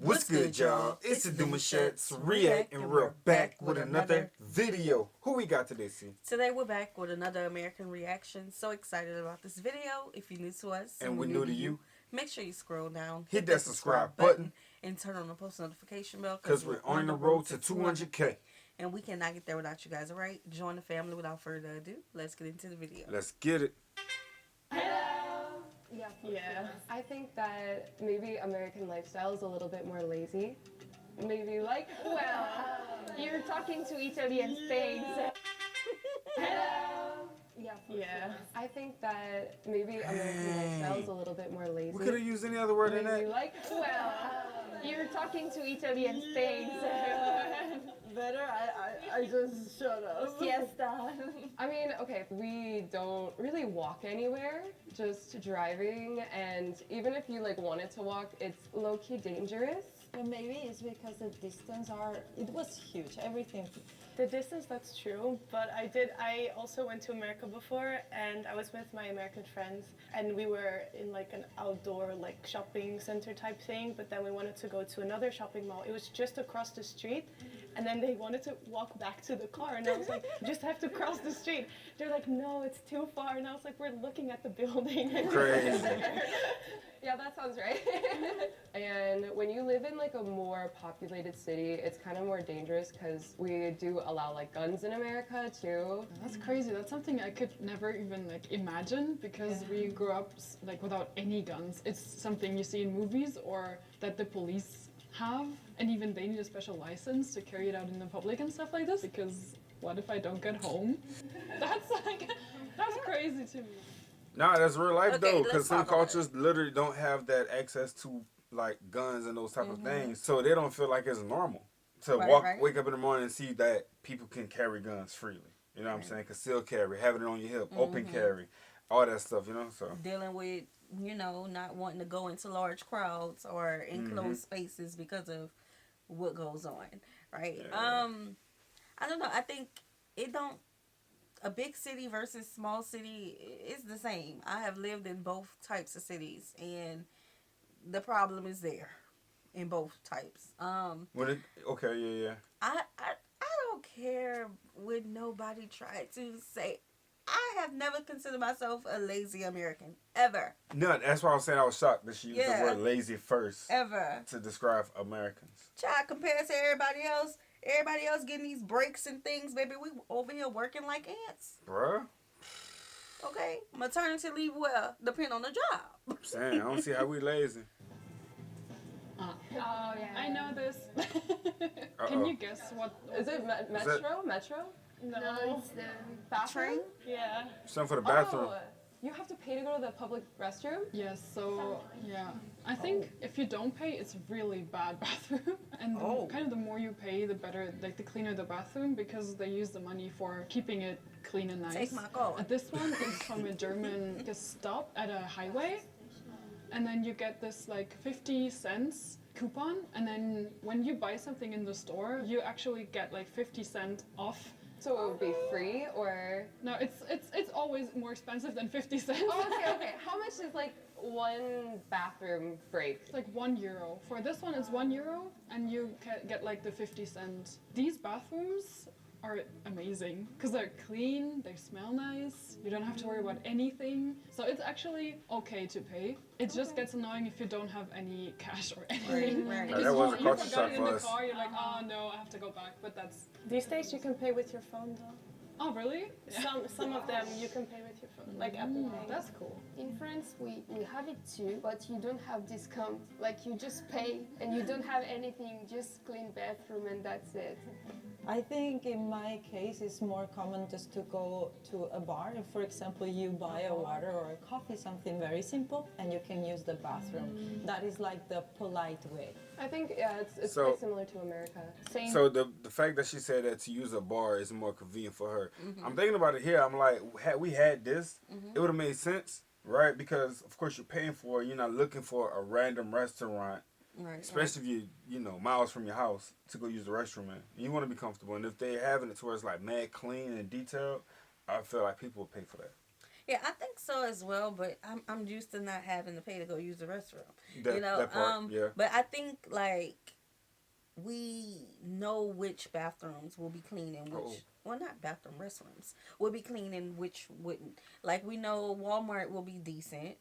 What's good, y'all? It's the Demouchets REACT, and we're back with another video. Who we got today, C? Today we're back with another American reaction. So excited about this video. If you're new to us And we're new to you, make sure you scroll down, hit that subscribe button, and turn on the post notification bell because we're on the road to 200K. And we cannot get there without you guys, alright? Join the family without further ado. Let's get into the video. Let's get it. Yeah. I think that maybe American lifestyle is a little bit more lazy. Maybe like, well, you're talking to Italian things. Yeah. I think that maybe American lifestyle is a little bit more lazy. We could have used any other word than Maybe that. like, well, you're talking to Italian things. Better, I just shut up. Siesta. I mean, okay, we don't really walk anywhere, just driving, and even if you like wanted to walk, it's low-key dangerous. But maybe it's because the distance it was huge, everything. The distance, that's true, but I also went to America before, and I was with my American friends, and we were in like an outdoor like shopping center type thing, but then we wanted to go to another shopping mall. It was just across the street, and then they wanted to walk back to the car, and I was like, you just have to cross the street. They're like, no, it's too far, and I was like, we're looking at the building. Crazy. Yeah, that sounds right. And when you live in like a more populated city, it's kind of more dangerous because we do allow like guns in America too. That's crazy. That's something I could never even like imagine because we grew up like without any guns. It's something you see in movies or that the police have, and even they need a special license to carry it out in the public and stuff like this, because what if I don't get home? That's crazy to me. Nah, that's real life Okay, though, let's because some talk about cultures literally don't have that access to like guns and those type of things, so they don't feel like it's normal to wake up in the morning and see that people can carry guns freely. You know what I'm saying? Conceal carry, having it on your hip, open carry, all that stuff. You know, so Dealing with, not wanting to go into large crowds or enclosed spaces because of what goes on, right? Yeah. I don't know. I think a big city versus small city is the same. I have lived in both types of cities, and the problem is there in both types. I don't care what nobody tried to say. I have never considered myself a lazy American, ever. No, that's why I was saying I was shocked that she used the word lazy first ever to describe Americans. Child, compared to everybody else. Everybody else getting these breaks and things, baby. We over here working like ants. Bruh. Okay. Maternity leave, well, depend on the job. I'm saying, I don't see how we lazy. Oh yeah. I know this. Can you guess what? Is it Metro? Metro? No, it's the Bathroom? Yeah. Something for the bathroom. Oh, you have to pay to go to the public restroom? Yes, so yeah. I think if you don't pay, it's really bad bathroom. And kind of the more you pay, the better, like the cleaner the bathroom, because they use the money for keeping it clean and nice. Take my call. This one is from a German stop at a highway. And then you get this like 50 cents coupon. And then when you buy something in the store, you actually get like 50 cents off. So it would be free, or? No, it's always more expensive than 50 cents. Oh, okay. How much is like one bathroom break? It's like €1. For this one, it's €1, and you get like the 50 cents. These bathrooms are amazing because they're clean, they smell nice, you don't have to worry about anything. So it's actually okay to pay. It just gets annoying if you don't have any cash or anything. Right. That was a culture you shock forgot it for in the us. car, you're like, oh no, I have to go back. But that's... These days you can pay with your phone though. Oh, really? Yeah. Some of them you can pay with your phone, like Apple Pay. That's cool. In France, we have it too, but you don't have discount. Like, you just pay and you don't have anything, just clean bathroom and that's it. I think in my case it's more common just to go to a bar. If, for example, you buy a water or a coffee, something very simple, and you can use the bathroom. That is like the polite way. I think, yeah, it's quite similar to America. Same. So the fact that she said that to use a bar is more convenient for her. I'm thinking about it here. I'm like, had we had this, it would have made sense, right? Because of course you're paying for it. You're not looking for a random restaurant, especially if you miles from your house to go use the restroom in. You want to be comfortable, and if they're having it to where it's like mad clean and detailed, I feel like people would pay for that. Yeah, I think so as well, but I'm used to not having to pay to go use the restroom. That, that part, yeah. But I think like we know which bathrooms will be clean and which well not bathroom restrooms will be clean and which wouldn't. Like we know Walmart will be decent.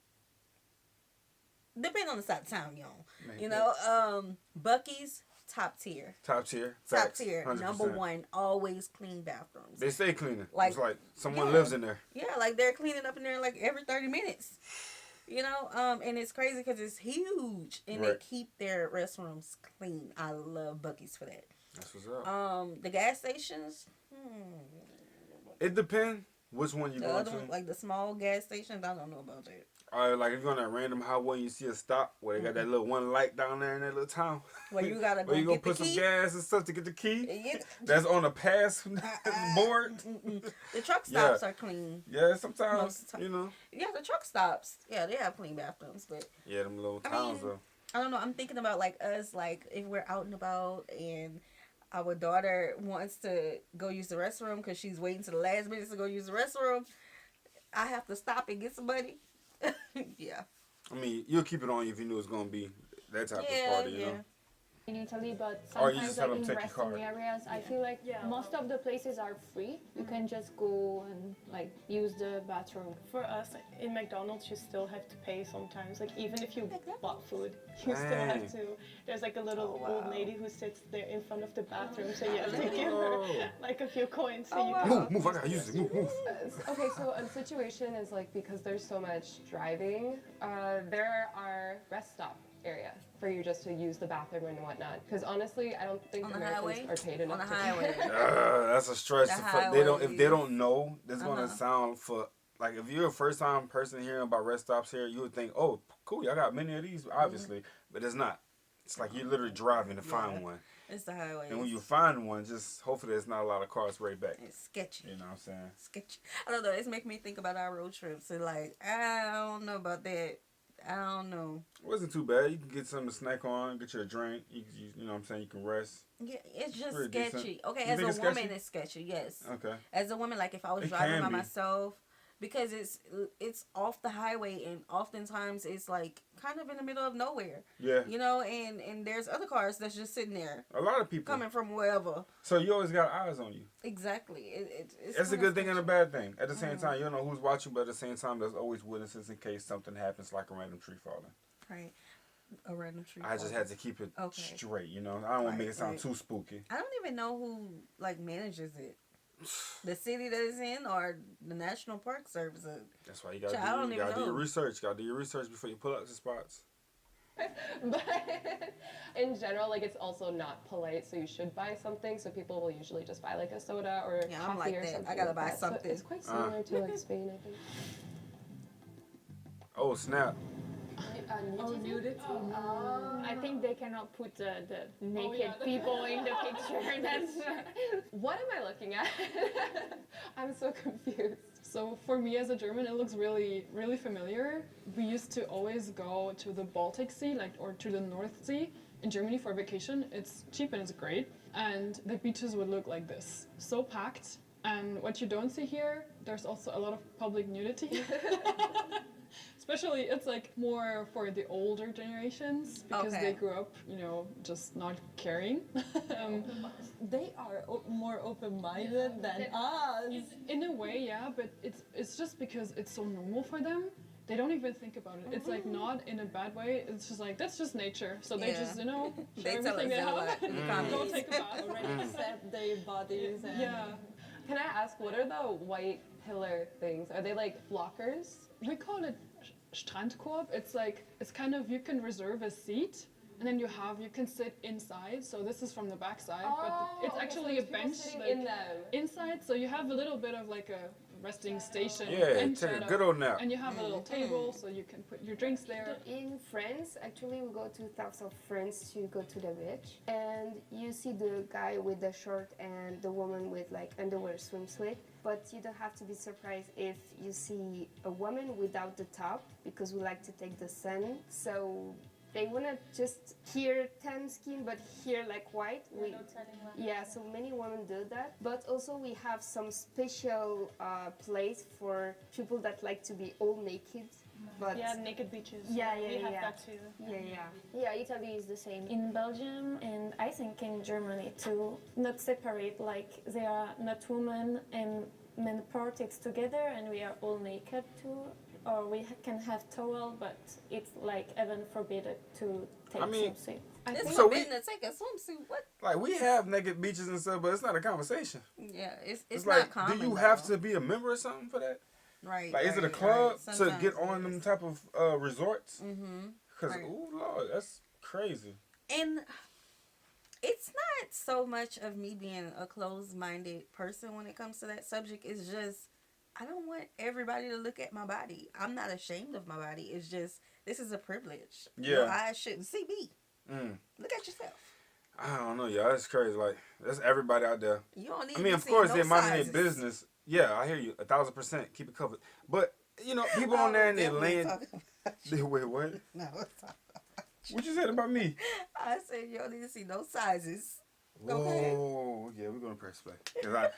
Depending on the side of town you're on. Man, You know, Bucky's top tier. Top tier. Top Facts, tier. 100%. Number one, always clean bathrooms. They stay cleaning. Like- It's like someone yeah. lives in there. Yeah, like they're cleaning up in there like every 30 minutes. You know, and it's crazy because it's huge and they Right. keep their restrooms clean. I love Bucky's for that. That's what's up. The gas stations, It depends which one you the going other to. one, like the small gas stations, I don't know about that. Or like if you're on that random highway and you see a stop where they got that little one light down there in that little town. Where you gotta go where you gonna get the put some key. gas and stuff to get the key. Yeah. That's on a pass board. The truck stops are clean. Yeah, Most sometimes, of the time. you know. Yeah, the truck stops. Yeah, they have clean bathrooms, but Yeah, them little I towns mean, though. I don't know. I'm thinking about like us, like if we're out and about and our daughter wants to go use the restroom because she's waiting to the last minute to go use the restroom. I have to stop and get some money. Yeah. I mean, you'll keep it on you if you knew it's gonna be that type of party, you know. In Italy, but Or you sometimes just have like them in take your resting card. areas, I feel like most of the places are free. You can just go and like use the bathroom. For us, in McDonald's, you still have to pay sometimes. Like even if you McDonald's? bought food, you still Dang. have to. There's like a little Oh, wow. old lady who sits there in front of the bathroom, so you have to give her like a few coins. So Oh, you wow. can Move, I gotta use it. Move. Okay, so a situation is like because there's so much driving, there are rest stop area for you just to use the bathroom and whatnot. Because honestly, I don't think On the Americans highway? are paid enough On the to highway. That's a stress. The They don't. If they highways. don't know, it's gonna Uh-huh. sound for like if you're a first time person hearing about rest stops here, you would think, oh, cool, y'all got many of these, obviously, but it's not. It's like you're literally driving to find one, It's the highway. and when you find one, just hopefully there's not a lot of cars right back. It's sketchy. You know what I'm saying? Sketchy. I don't know. It's making me think about our road trips and like I don't know about that. I don't know. It wasn't too bad. You can get something to snack on, get you a drink. You know what I'm saying? You can rest. Yeah, it's just Pretty decent. sketchy. Okay, You as think a it's woman, sketchy? it's sketchy. Yes. Okay. As a woman, like if I was It driving can by be. myself, because it's off the highway and oftentimes it's like kind of in the middle of nowhere. Yeah. You know, and there's other cars that's just sitting there A lot of people. coming from wherever. So you always got eyes on you. Exactly. It's That's a kinda good thing and a sketchy. bad thing. At the same time, you don't know who's watching, but at the same time, there's always witnesses in case something happens, like a random tree falling. Right. A random tree. I just falling. had to keep it Okay. straight, you know. I don't want to make it sound Right. too spooky. I don't even know who like manages it. The city that it's in or the National Park Service. That's why you I don't gotta do even your know. research. Gotta do your research before you pull up the spots. But in general, like it's also not polite, so you should buy something. So people will usually just buy like a soda or Yeah, coffee I'm like or that. I something. gotta like buy that. So something. it's quite similar to like Spain, I think. Oh snap! Nudity. I think they cannot put the naked people in the picture. That's What am I looking at? I'm so confused. So for me as a German, it looks really, really familiar. We used to always go to the Baltic Sea, like or to the North Sea in Germany for vacation. It's cheap and it's great, and the beaches would look like this, so packed. And what you don't see here, there's also a lot of public nudity. Especially, it's like more for the older generations because Okay. they grew up, you know, just not caring. They are more open-minded than us. In a way, yeah, but it's just because it's so normal for them. They don't even think about it. It's like not in a bad way. It's just like that's just nature. So they Yeah. just you know They share tell us everything they that a have. lot in the Go comments. take a bath. Already accept their bodies and Yeah, Can I ask, what are the white pillar things? Are they like blockers? we call it Strandkorb. It's kind of you can reserve a seat. And then you can sit inside. So this is from the back side, but it's okay, so actually a there's people bench sitting like, in them. inside. So you have a little bit of like a resting station. Yeah, and take a setup. good old nap. And you have a little table, so you can put your drinks there. in France. Actually, we go to south of France to go to the beach, and you see the guy with the short and the woman with like underwear swimsuit. But you don't have to be surprised if you see a woman without the top because we like to take the sun. So they want to just here tan skin, but here like white. Yeah, so many women do that. But also we have some special place for people that like to be all naked. But Yeah, naked beaches. Yeah, we have yeah. that too. Yeah, Italy is the same. In Belgium and I think in Germany too, not separate, like they are not women and men parties together and we are all naked too, or we can have towel, but it's like even forbidden to take swimsuit. It's So forbidden to take a swimsuit. What? Like, we have naked beaches and stuff, but it's not a conversation. Yeah, it's It's not like, common. do you have to be a member or something for that? Right. Like, is it a right, club right. to Sometimes get it on is. them type of resorts? Mm-hmm. Because, Right. oh, Lord, that's crazy. And it's not so much of me being a closed-minded person when it comes to that subject. It's just, I don't want everybody to look at my body. I'm not ashamed of my body. It's just, this is a privilege. Your eyes shouldn't see me. Look at yourself. I don't know, y'all. That's crazy. Like, that's everybody out there. You don't need I mean, to of see course, no they're minding sizes. their business. Yeah, I hear you. 1,000%. Keep it covered. But, you know, people on there and they're laying... Wait, what? No, What you said about me? I said you don't need to see no sizes. Whoa. Yeah, we're going to press play. Because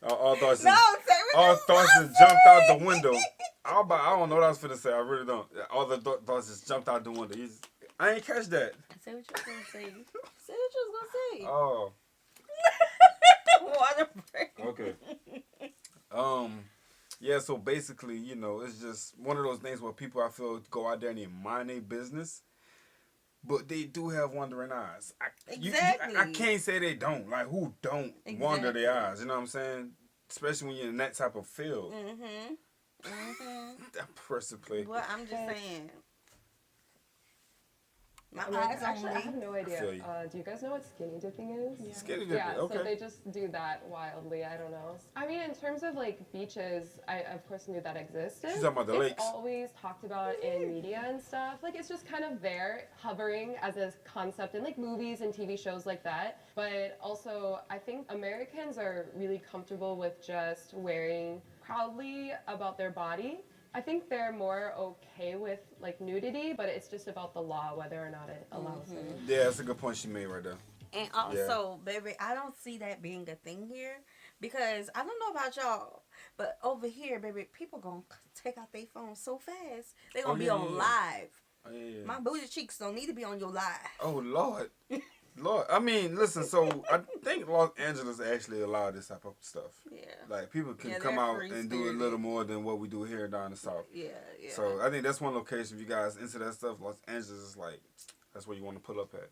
all thoughts No, just, say what all you thoughts want. just jumped out the window. I don't know what I was finna say. I really don't. All the thoughts just jumped out the window. I ain't catch that. Say what you was gonna say. Say what you was gonna say. Oh, Water break. okay. Yeah, so basically, you know, it's just one of those things where people, I feel, go out there and they mind their business, but they do have wandering eyes. Exactly. I can't say they don't. Like, who don't wander their eyes? You know what I'm saying? Especially when you're in that type of field. That person play. Well, I'm just saying. My I mean, eyes actually, I only. have no feel idea. you. Do you guys know what skinny dipping is? Skinny dipping, Yeah, okay. so they just do that wildly. I don't know. I mean, in terms of like beaches, I of course knew that existed. She's talking about the it's lakes. always talked about in media and stuff. Like it's just kind of there, hovering as a concept in like movies and TV shows like that. But also, I think Americans are really comfortable with just wearing proudly about their body. I think they're more okay with like nudity, but it's just about the law whether or not it allows it. Yeah, that's a good point she made right there. And also, baby, I don't see that being a thing here because I don't know about y'all, but over here, baby, people gonna take out their phones so fast. They gonna be on live. Oh, yeah. My booty cheeks don't need to be on your live. Oh, Lord. Lord. I mean, listen, so I think Los Angeles actually allowed this type of stuff. Yeah. Like, people can Yeah, come they're out and do a free-spirited. little more than what we do here down the South. Yeah, yeah. So I think that's one location. If you guys into that stuff, Los Angeles is like, that's where you want to pull up at.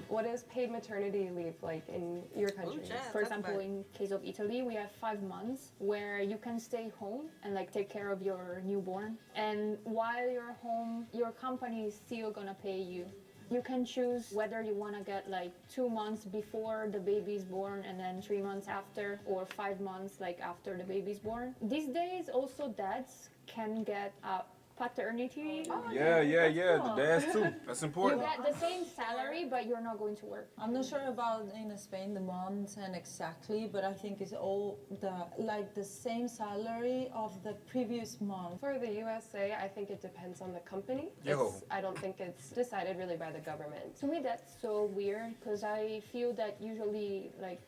What is paid maternity leave like in your country? For example, in case of Italy, we have 5 months where you can stay home and like take care of your newborn. And while you're home, your company is still gonna pay you. You can choose whether you want to get like 2 months before the baby's born and then 3 months after, or 5 months like after the baby's born. These days, also dads can get a paternity. Yeah. cool. The dads too. That's You important. get the same salary, but you're not going to work. I'm not sure about in Spain the months and exactly, but I think it's all the same salary of the previous month. For the USA, I think it depends on the company. Yo. I don't think it's decided really by the government. To me, that's so weird because I feel that usually, like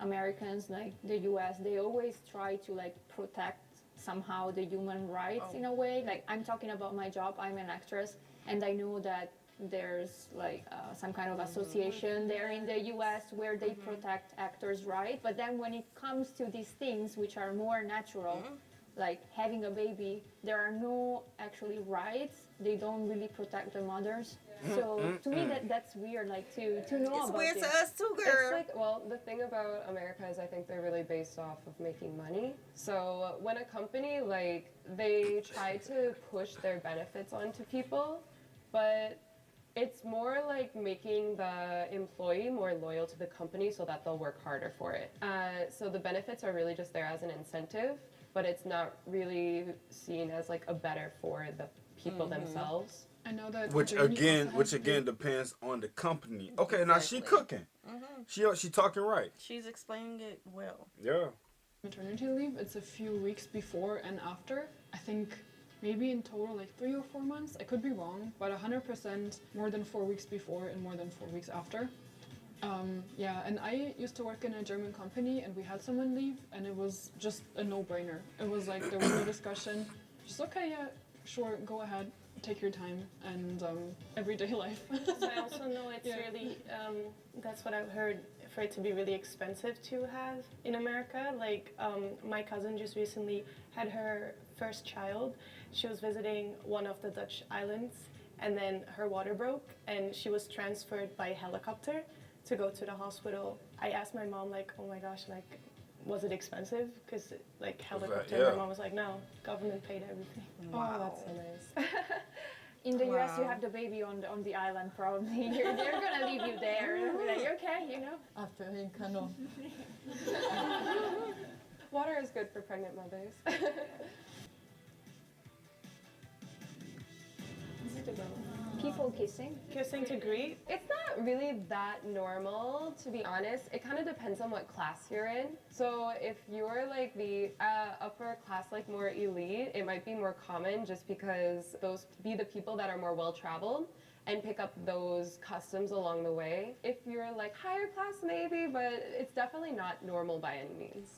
Americans, like the U.S., they always try to like protect somehow the human rights in a way. Like I'm talking about my job. I'm an actress, and I know that there's like some kind of association there in the U.S. where they protect actors' rights. But then when it comes to these things which are more natural, like having a baby, there are no actually rights. They don't really protect the mothers. So to me, that's weird. Like to know It's about weird it. to us too, girl. It's like, well, the thing about America is I think they're really based off of making money. So when a company, like, they try to push their benefits onto people, but it's more like making the employee more loyal to the company so that they'll work harder for it. So the benefits are really just there as an incentive, but it's not really seen as like a better for the people themselves. I know that. Which Iranian also again has depends on the company. Okay, now she cooking. She talking right. She's explaining it well. Yeah. maternity leave. It's a few weeks before and after. I think maybe in total like 3 or 4 months. I could be wrong, but 100% more than 4 weeks before and more than 4 weeks after. Yeah, and I used to work in a German company and we had someone leave and it was just a no-brainer. It was like there was no discussion. Just okay, yeah, sure, go ahead, take your time, and everyday life. I also know it's really, that's what I've heard, for it to be really expensive to have in America. Like my cousin just recently had her first child. She was visiting one of the Dutch islands and then her water broke and she was transferred by helicopter to go to the hospital. I asked my mom, like, oh my gosh, like, was it expensive? Because like helicopter, my mom was like, no, government paid everything. Wow. Oh, that's so nice. In the US, you have the baby on the island, probably. They're gonna leave you there. Be like, you okay, you know? After in canoe. Water is good for pregnant mothers. People kissing. Kissing to greet? It's not really that normal, to be honest. It kind of depends on what class you're in. So if you're like the upper class, like more elite, it might be more common just because those be the people that are more well-traveled and pick up those customs along the way. If you're like higher class, maybe, but it's definitely not normal by any means.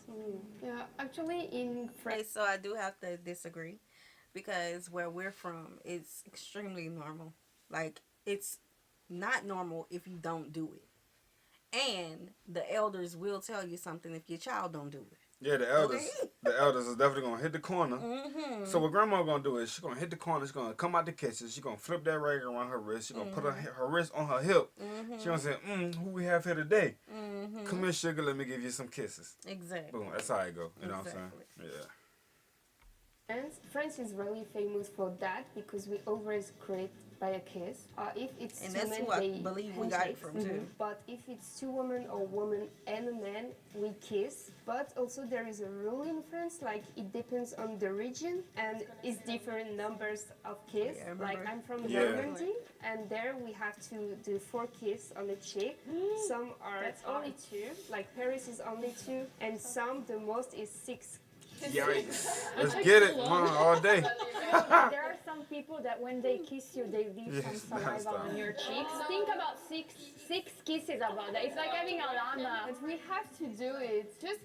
Yeah, actually in Okay, so I do have to disagree because where we're from, it's extremely normal. Like, it's not normal if you don't do it. And the elders will tell you something if your child don't do it. Yeah, the elders is definitely gonna hit the corner. So what grandma gonna do is she's gonna hit the corner. She's gonna come out the kitchen. She's gonna flip that rag around her wrist. She's gonna put her wrist on her hip. She's gonna say, "Who we have here today? Come here, sugar. Let me give you some kisses." Exactly. Boom. That's how I go. You know what I'm saying? Yeah. France is really famous for that because we always greet by a kiss. If it's And two that's men, who I they believe we got it handshake. from too. But if it's two women or woman and a man, we kiss. But also there is a rule in France, like it depends on the region and it's different numbers of kiss. Yeah, I Like remember. I'm from Yeah. Normandy and there we have to do 4 kiss on the cheek. Some are That's only 2, like Paris is only 2, and some the most is 6. Yikes. Let's get it, man, all day. There are some people that when they kiss you, they leave Yes, some saliva stop. on your cheeks. Think about six kisses about that. It's like having a llama. But we have to do it. Just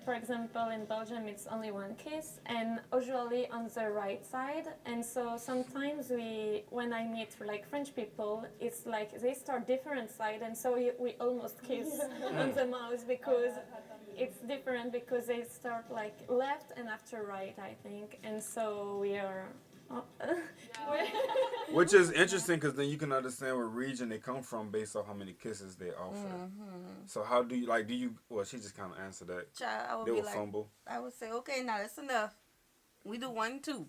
For example, in Belgium, it's only 1 kiss, and usually on the right side. And so sometimes when I meet like French people, it's like they start different side, and so we almost kiss on the mouth because it's different because they start like left and after right, I think, and so we are. Which is interesting because then you can understand what region they come from based on how many kisses they offer. So how do you well, she just kind of answered that. Child, I would They be will like, fumble. I would say, okay, now that's enough. We do 1 and 2.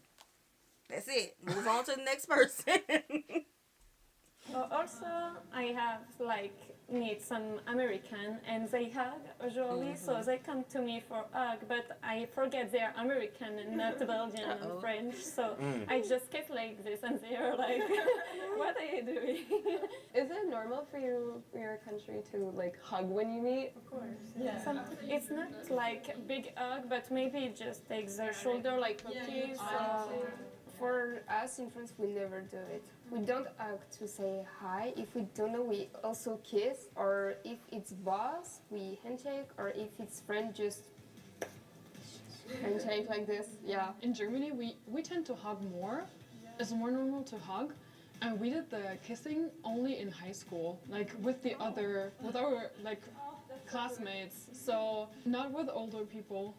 That's it. Move on to the next person. Also, I have like meet some American and they hug usually, so they come to me for hug, but I forget they're American and not Belgian and French, so I just kiss like this and they're like, what are you doing? Is it normal for your country to like hug when you meet? Of course. Yeah. It's not like a big hug, but maybe just take their shoulder like cookies. for us in France, we never do it. We don't hug to say hi. If we don't know, we also kiss. Or if it's boss, we handshake. Or if it's friend, just handshake like this. Yeah. In Germany, we tend to hug more. It's more normal to hug. And we did the kissing only in high school, like with our like classmates. So not with older people.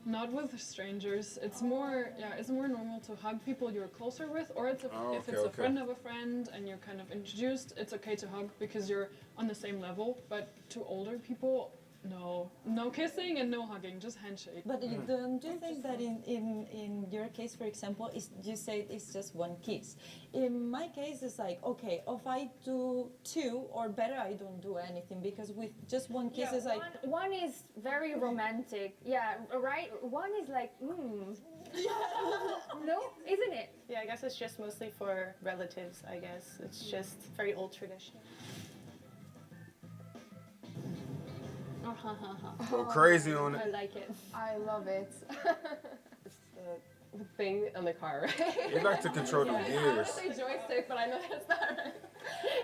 Not with strangers. It's more normal to hug people you're closer with, or if it's a friend of a friend and you're kind of introduced, it's okay to hug because you're on the same level. But to older people, no kissing and no hugging, just handshake. But don't you think that in your case, for example, you say it's just 1 kiss? In my case, it's like, okay, if I do 2 or better, I don't do anything, because with just 1 kiss, it's like... One is very romantic. Yeah, right? One is like, No, isn't it? Yeah, I guess it's just mostly for relatives, I guess. It's just very old tradition. Go crazy on it. I like it. I love it. It's the thing on the car, right? You like to control the I gears. would say joystick, but I know that's not right.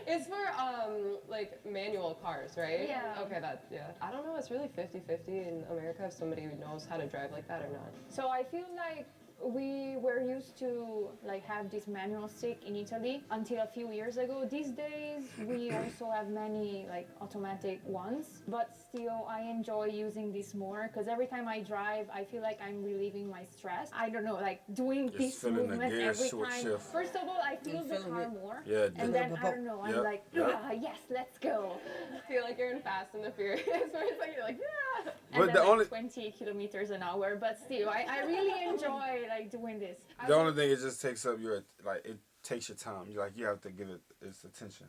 It's for like manual cars, right? Yeah. Okay, yeah. I don't know. It's really 50-50 in America if somebody who knows how to drive like that or not. So I feel like we were used to like have this manual stick in Italy until a few years ago. These days we also have many like automatic ones, but still I enjoy using this more because every time I drive I feel like I'm relieving my stress. I don't know, like doing Just this feeling the movement gears every short time. shift. First of all, I feel the feeling car it. more, Yeah, and then I don't know, I'm Yep. like, Yep. yes, let's go. I feel like you're in Fast and the Furious, where it's like you're like, yeah. And But then the like only 20 kilometers an hour, but still, I really enjoy like doing this. the only thing it just takes up your it takes your time. You have to give it its attention.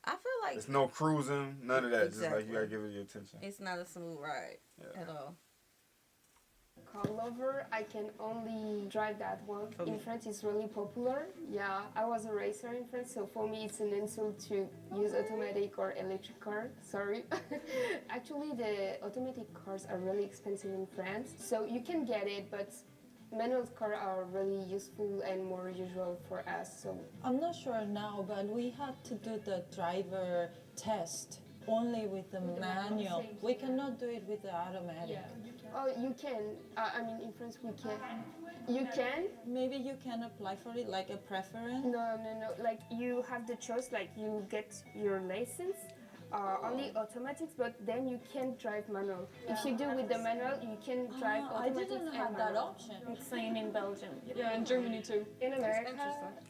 I feel like It's no cruising, none of that. Just like Exactly. you gotta give it your attention. it's not a smooth ride Yeah. at all. Car lover, I can only drive that one. In France, it's really popular. Yeah, I was a racer in France, so for me, it's an insult to use automatic or electric car. Sorry. Actually, the automatic cars are really expensive in France, so you can get it, but manual cars are really useful and more usual for us. So I'm not sure now, but we had to do the driver test only with the manual. We cannot do it with the automatic. oh, you can. I mean, in France, we can. You can. Maybe you can apply for it like a preference. No. Like you have the choice. Like you get your license. Only automatics, but then you can't drive manual. If you do with the manual, you can drive I automatics didn't and have that manual. option. It's same in Belgium. Yeah, in Germany too. In America,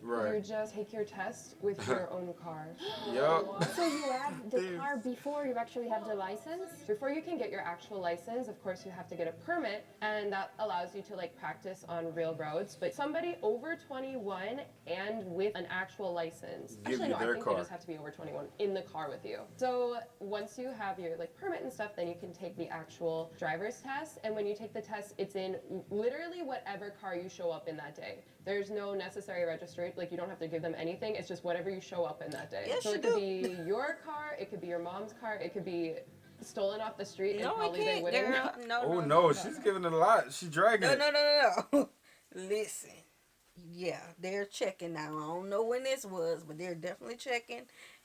Right. you just take your test with your own car. Yup. So you have the car before you actually have the license. Before you can get your actual license, of course, you have to get a permit, and that allows you to like practice on real roads. But somebody over 21 and with an actual license, Give actually you no, I their think car. they just have to be over 21 in the car with you. So once you have your like permit and stuff, then you can take the actual driver's test. And when you take the test, it's in literally whatever car you show up in that day. There's no necessary registration. Like you don't have to give them anything. It's just whatever you show up in that day. Yes, so you it could do. be your car, it could be your mom's car, it could be stolen off the street, and No, probably we they can't, wouldn't. girl. No, Oh no, no, she's giving it a lot. She's dragging it. No. Listen. Yeah, they're checking now. I don't know when this was, but they're definitely checking.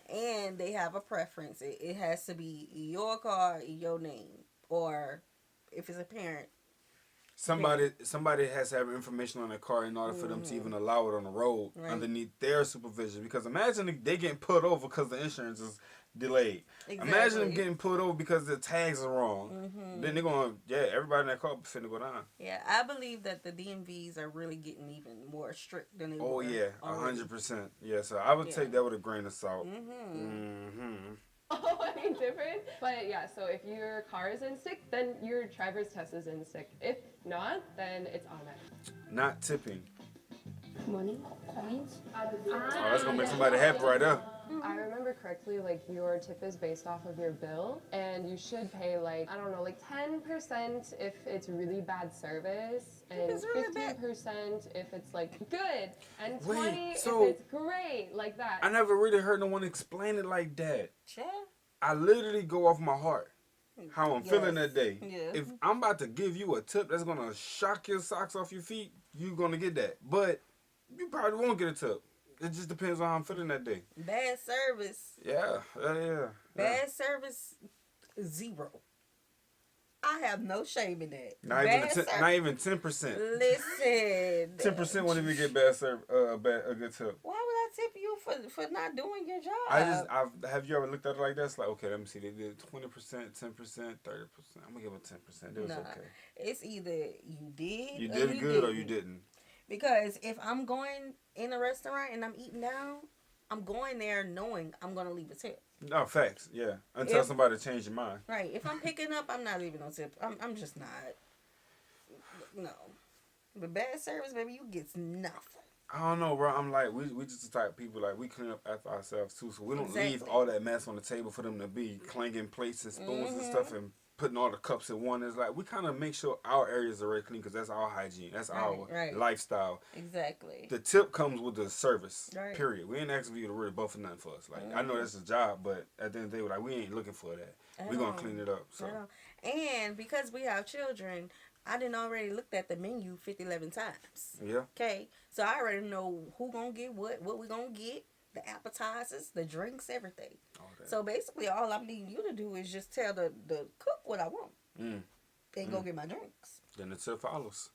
And they have a preference. It has to be your car, your name. Or if it's a parent. Somebody has to have information on their car in order for them to even allow it on the road Right. underneath their supervision. Because imagine if they getting pulled over because the insurance is delayed. Imagine them Exactly. getting pulled over because the tags are wrong. Then they're going, everybody in that car finna go down. Yeah, I believe that the DMVs are really getting even more strict than they Oh were. yeah, already. 100%. Yeah, so I would Yeah. take that with a grain of salt. Any different? But yeah, so if your car is in stick, then your driver's test is in stick. If not, then it's automatic. Not tipping. Money, coins. Oh, that's gonna make somebody happy right there. I remember correctly, like your tip is based off of your bill, and you should pay like, I don't know, like 10% if it's really bad service, and it's really bad. 15% if it's like good, and Wait, 20 so- if it's great, like that. I never really heard no one explain it like that. Yeah. I literally go off my heart. How I'm feeling that day. Yes. If I'm about to give you a tip that's gonna shock your socks off your feet, you're gonna get that. But you probably won't get a tip. It just depends on how I'm feeling that day. Bad service. Yeah. Bad service, 0. I have no shame in that. Not even 10%. Listen. 10% won't even get a good tip. Why would I tip you for not doing your job? Have you ever looked at it like that? It's like, okay, let me see. They did 20%, 10%, 30%. I'm gonna give them 10%. It was okay. It's either you did. You or did you good didn't. or you didn't. Because if I'm going in a restaurant and I'm eating down, I'm going there knowing I'm gonna leave a tip. No, facts. Yeah. Until somebody change your mind. Right. If I'm picking up, I'm not leaving no tip. I'm just not. No. But bad service, baby, you get nothing. I don't know, bro. I'm like, we just the type of people, like, we clean up after ourselves, too. So we don't leave Exactly. all that mess on the table for them to be clanging plates and spoons and stuff and putting all the cups in one. It's like, we kind of make sure our areas are very clean because that's our hygiene. That's our Right. lifestyle. Exactly. The tip comes with the service, Right. period. We ain't asking you to really buffer nothing for us. Like, I know that's a job, but at the end of the day, we're like, we ain't looking for that. We're going to clean it up. So. And because we have children, I didn't already looked at the menu 11 times. Yeah. Okay, so I already know who gonna get what we gonna get, the appetizers, the drinks, everything. Okay. So basically, all I'm needing you to do is just tell the cook what I want and go get my drinks. Then the tip follows.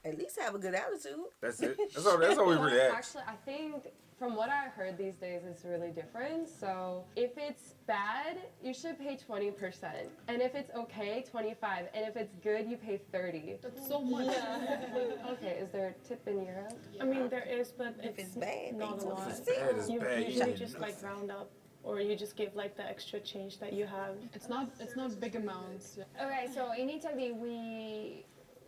At least have a good attitude. That's it. That's all we really ask. Actually, I think from what I heard these days, it's really different. So if it's bad, you should pay 20%, and if it's okay, 25, and if it's good, you pay 30. That's so much. Okay, is there a tip in Europe? I mean, there is, but If it's bad, not they a lot. told us. Bad is You bad. usually ain't just nothing. like round up, or you just give like the extra change that you have. It's not big amounts. Okay, so in Italy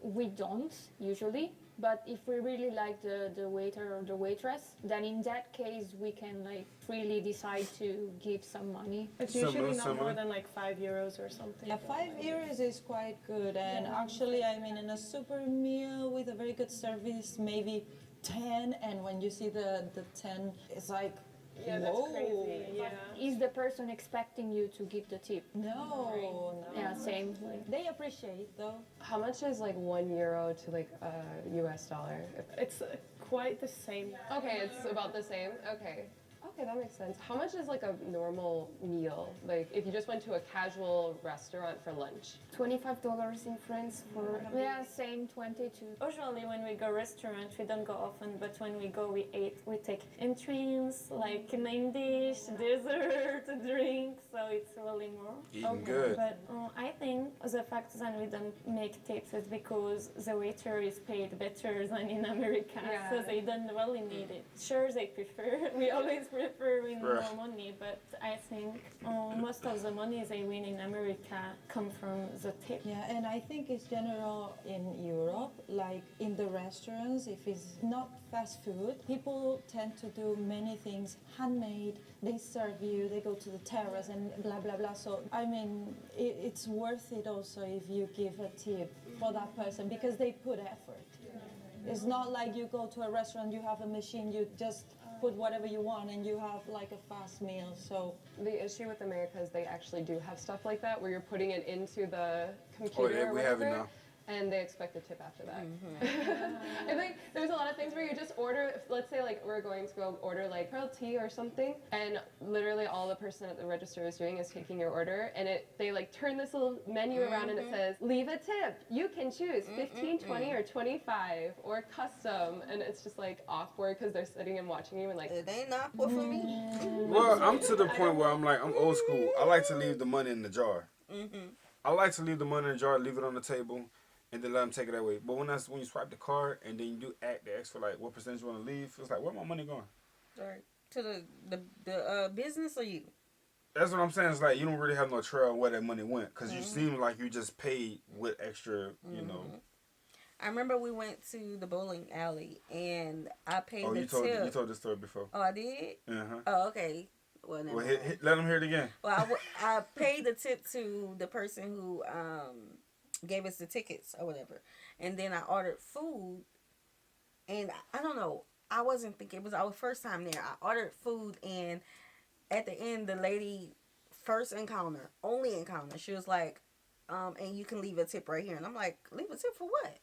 we don't usually, but if we really like the waiter or the waitress, then in that case we can like freely decide to give some money. It's usually not Similar. more than like €5 or something. Yeah, €5 is quite good, and actually, I mean, in a super meal with a very good service, maybe 10, and when you see the 10, it's like, Yeah, that's whoa. crazy. Yeah. Is the person expecting you to give the tip? No. Yeah, same. Like, They appreciate though. How much is like €1 to like a US dollar? It's quite the same. Okay, it's about the same. Okay. Okay, that makes sense. How much is like a normal meal? Like if you just went to a casual restaurant for lunch? $25 in France for yeah, same 22. Usually when we go restaurant, we don't go often, but when we go, we take entrance, like main dish, dessert, drink, so it's really more. Eating good. But I think the fact that we don't make tips is because the waiter is paid better than in America, so Yeah. they don't really need it. Sure, they prefer. We always prefer win more Right. money, but I think most of the money they win in America come from the tip. Yeah, and I think it's general in Europe, like in the restaurants, if it's not fast food, people tend to do many things handmade. They serve you, they go to the terrace and blah, blah, blah. So, I mean, it's worth it also if you give a tip for that person because they put effort. It's not like you go to a restaurant, you have a machine, you just put whatever you want and you have like a fast meal. So The issue with America is they actually do have stuff like that where you're putting it into the computer yeah, or we have it whatever, now. and they expect a tip after that. I think there's a lot of things where you just order, let's say like we're going to go order like pearl tea or something, and literally all the person at the register is doing is taking your order, and they like turn this little menu around and it says, leave a tip. You can choose 15, 20, or 25, or custom, and it's just like awkward because they're sitting and watching you and like, It ain't awkward for me. Well, I'm to the point where I'm old school. I like to leave the money in the jar. I like to leave the money in the jar, leave it on the table, and then let them take it that way. But when you swipe the card and then you do they ask for like what percentage you want to leave, it's like, where my money going? Sorry. To the business or you? That's what I'm saying. It's like you don't really have no trail on where that money went because you seem like you just paid with extra, you know. I remember we went to the bowling alley and I paid Oh, the you told tip. this story before. Oh, I did? Uh-huh. Oh, okay. Well, never Well, mind. let them hear it again. Well, I paid the tip to the person who gave us the tickets or whatever. And then I ordered food. And I don't know. I wasn't thinking. It was our first time there. I ordered food. And at the end, the lady, only encounter, she was like, and you can leave a tip right here. And I'm like, leave a tip for what?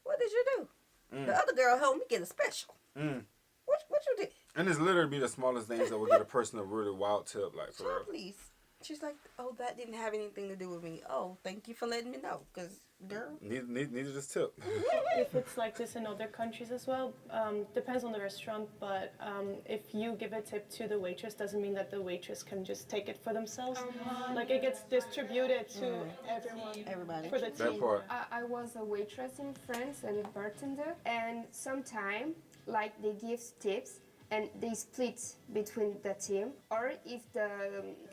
What did you do? The other girl helped me get a special. What you did? And it's literally be the smallest things that will get a person a really wild tip, like for real. Please. She's like, oh, that didn't have anything to do with me. Oh, thank you for letting me know. Because, girl. Needed this tip. If it's like this in other countries as well, depends on the restaurant, but if you give a tip to the waitress, doesn't mean that the waitress can just take it for themselves. Like it gets distributed to Everybody. for the That team. part. I was a waitress in France and a bartender, and sometimes like they give tips and they split between the team, or if the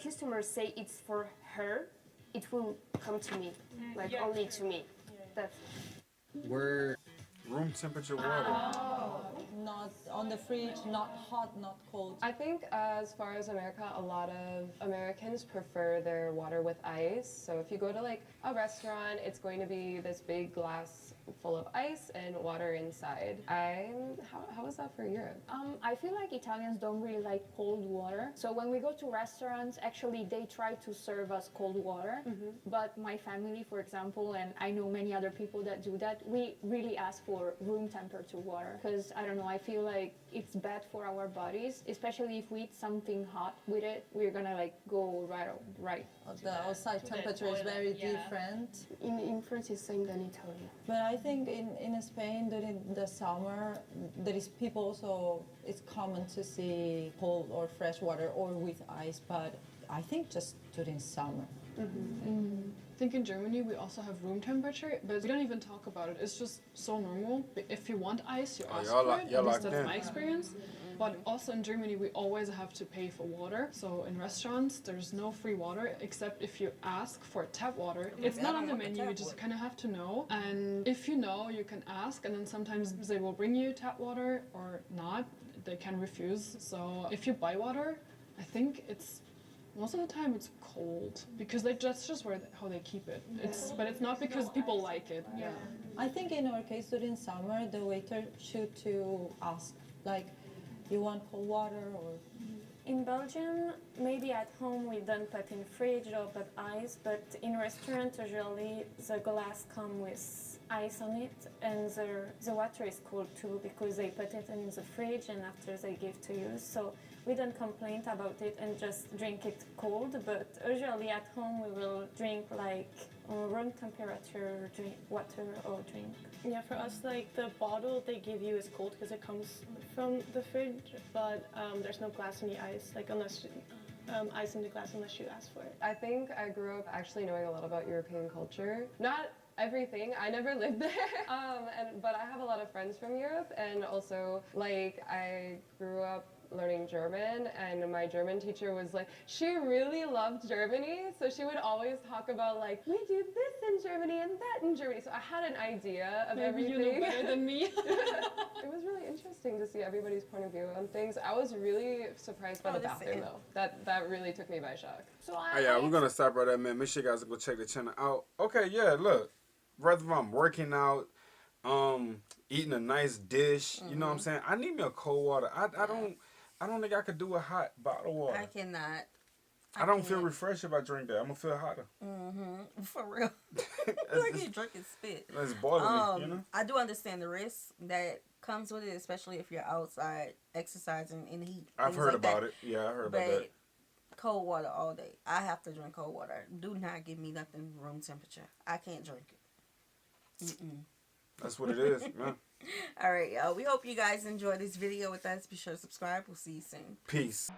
customers say it's for her, it will come to me, like only to me. That's We're Room temperature water. Not on the fridge, not hot, not cold. I think as far as America, a lot of Americans prefer their water with ice. So if you go to like a restaurant, it's going to be this big glass full of ice and water inside. How is that for Europe? I feel like Italians don't really like cold water. So when we go to restaurants, actually they try to serve us cold water. But my family, for example, and I know many other people that do that, we really ask for room temperature water. Because I don't know, I feel like it's bad for our bodies, especially if we eat something hot with it. We're gonna like go right. The outside temperature is very different. In France, it's same than Italy. But I think in Spain during the summer, there is people also, it's common to see cold or fresh water or with ice, but I think just during summer. I think in Germany we also have room temperature, but we don't even talk about it. It's just so normal. If you want ice, you ask for it. At least that's my experience. But also in Germany we always have to pay for water. So in restaurants there's no free water except if you ask for tap water. It's not on the menu, you just kind of have to know. And if you know, you can ask, and then sometimes they will bring you tap water or not. They can refuse. So if you buy water, I think it's most of the time it's cold because that's just how they keep it. But it's not because people like it. Yeah. I think in our case during summer, the waiter should to ask, like, you want cold water or... In Belgium, maybe at home we don't put in fridge or put ice, but in restaurant usually the glass come with ice on it, and the water is cold too because they put it in the fridge and after they give to you. So we don't complain about it and just drink it cold, but usually at home we will drink like room temperature water or drink. Yeah, for us, like the bottle they give you is cold because it comes from the fridge, but there's no glass in the ice, like unless ice in the glass unless you ask for it. I think I grew up actually knowing a lot about European culture. Not everything, I never lived there, but I have a lot of friends from Europe, and also like I grew up learning German, and my German teacher was like, she really loved Germany, so she would always talk about like, we do this in Germany and that in Germany, so I had an idea of Maybe everything. you know better than me. It was really interesting to see everybody's point of view on things. I was really surprised by the bathroom though. That really took me by shock. So yeah, we're gonna stop right there, man. Make sure you guys go check the channel out. Okay, yeah, look, whether I'm working out, eating a nice dish, you know what I'm saying, I need me a cold water. I don't think I could do a hot bottle water. I cannot. I don't feel refreshed if I drink that. I'm gonna feel hotter. For real. Like you drinking spit. It's boiling me, you know? I do understand the risk that comes with it, especially if you're outside exercising in the heat. I've heard about it. Yeah, I heard about that. Cold water all day. I have to drink cold water. Do not give me nothing room temperature. I can't drink it. That's what it is, man. All right, y'all. We hope you guys enjoyed this video with us. Be sure to subscribe. We'll see you soon. Peace.